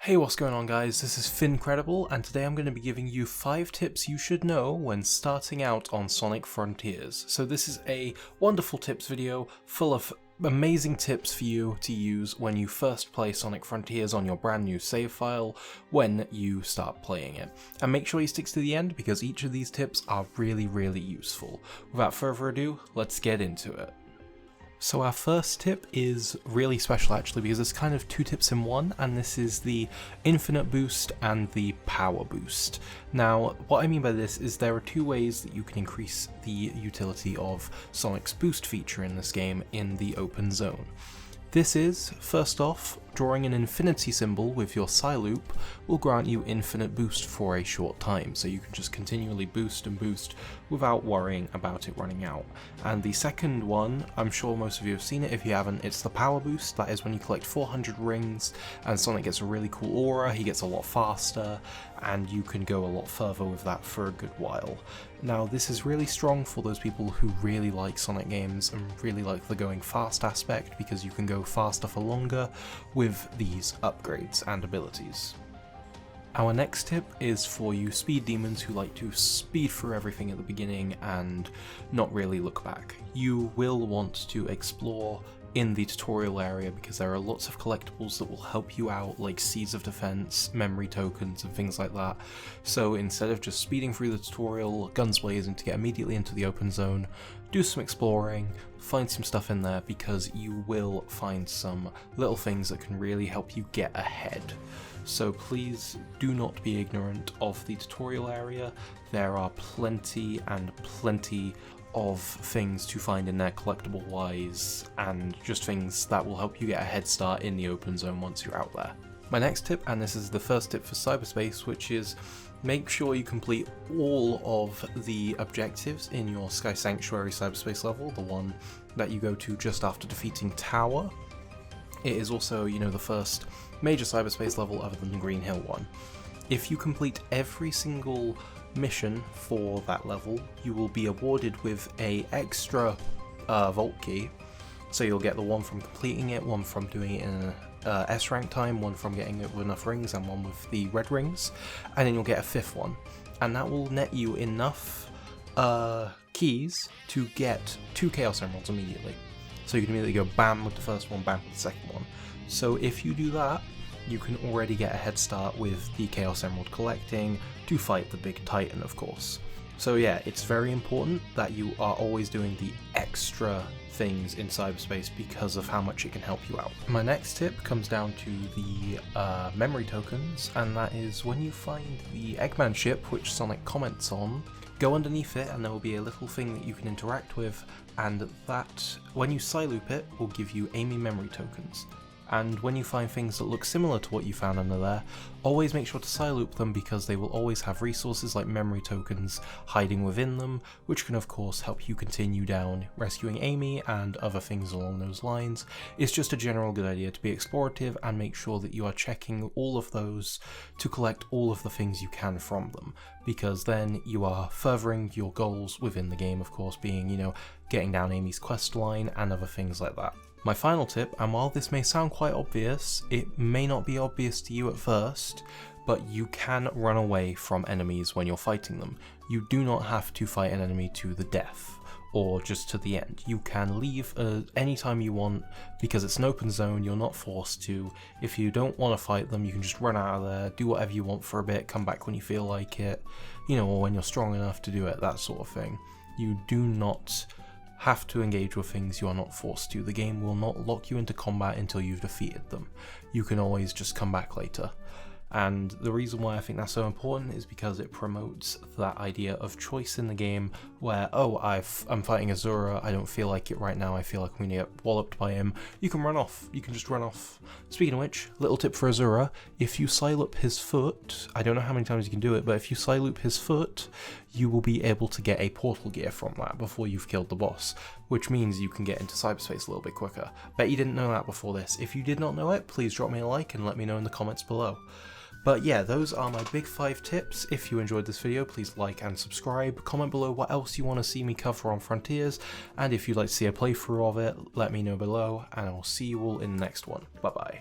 Hey, what's going on guys, this is Fincredible, and today I'm going to be giving you 5 tips you should know when starting out on Sonic Frontiers. So this is a wonderful tips video full of amazing tips for you to use when you first play Sonic Frontiers on your brand new save file when you start playing it. And make sure you stick to the end because each of these tips are really useful. Without further ado, let's get into it. So our first tip is really special actually because it's kind of 2 tips in one, and this is the infinite boost and the power boost. Now what I mean by this is there are 2 ways that you can increase the utility of Sonic's boost feature in this game in the open zone. This is, first off, drawing an infinity symbol with your Psyloop will grant you infinite boost for a short time, so you can just continually boost and boost without worrying about it running out. And the second one, I'm sure most of you have seen it, if you haven't, it's the power boost. That is when you collect 400 rings and Sonic gets a really cool aura, he gets a lot faster, and you can go a lot further with that for a good while. Now this is really strong for those people who really like Sonic games and really like the going fast aspect, because you can go faster for longer with these upgrades and abilities. Our next tip is for you speed demons who like to speed through everything at the beginning and not really look back. You will want to explore in the tutorial area because there are lots of collectibles that will help you out, like Seeds of Defense, memory tokens and things like that. So instead of just speeding through the tutorial, guns blazing to get immediately into the open zone, do some exploring, find some stuff in there because you will find some little things that can really help you get ahead. So please do not be ignorant of the tutorial area. There are plenty of things to find in there collectible wise, and just things that will help you get a head start in the open zone once you're out there. My next tip, and this is the first tip for cyberspace, which is make sure you complete all of the objectives in your Sky Sanctuary cyberspace level, the one that you go to just after defeating Tower. It is also, the first major cyberspace level other than the Green Hill one. If you complete every single mission for that level, you will be awarded with a extra vault key. So you'll get the one from completing it, one from doing it in a S rank time, one from getting it with enough rings, and one with the red rings, and then you'll get a 5th one, and that will net you enough keys to get 2 Chaos Emeralds immediately. So you can immediately go bam with the first one, bam with the second one. So if you do that, you can already get a head start with the Chaos Emerald collecting to fight the big Titan, of course. So yeah, it's very important that you are always doing the extra things in cyberspace because of how much it can help you out. My next tip comes down to the memory tokens, and that is when you find the Eggman ship, which Sonic comments on, go underneath it and there will be a little thing that you can interact with, and that, when you Psyloop it, will give you Amy memory tokens. And when you find things that look similar to what you found under there, always make sure to Psyloop them because they will always have resources like memory tokens hiding within them, which can of course help you continue down rescuing Amy and other things along those lines. It's just a general good idea to be explorative and make sure that you are checking all of those to collect all of the things you can from them, because then you are furthering your goals within the game, of course, being, getting down Amy's quest line and other things like that. My final tip, and while this may sound quite obvious, it may not be obvious to you at first, but you can run away from enemies when you're fighting them. You do not have to fight an enemy to the death, or just to the end. You can leave anytime you want, because it's an open zone, you're not forced to. If you don't want to fight them, you can just run out of there, do whatever you want for a bit, come back when you feel like it, or when you're strong enough to do it, that sort of thing. You do not have to engage with things you are not forced to. The game will not lock you into combat until you've defeated them. You can always just come back later. And the reason why I think that's so important is because it promotes that idea of choice in the game where, I'm fighting Azura, I don't feel like it right now, I feel like I'm gonna get walloped by him. You can run off, you can just run off. Speaking of which, little tip for Azura, if you Psyloop his foot, I don't know how many times you can do it, but if you Psyloop his foot, you will be able to get a portal gear from that before you've killed the boss, which means you can get into cyberspace a little bit quicker. Bet you didn't know that before this. If you did not know it, please drop me a like and let me know in the comments below. But yeah, those are my big 5 tips. If you enjoyed this video, please like and subscribe. Comment below what else you want to see me cover on Frontiers, and if you'd like to see a playthrough of it, let me know below, and I'll see you all in the next one. Bye bye.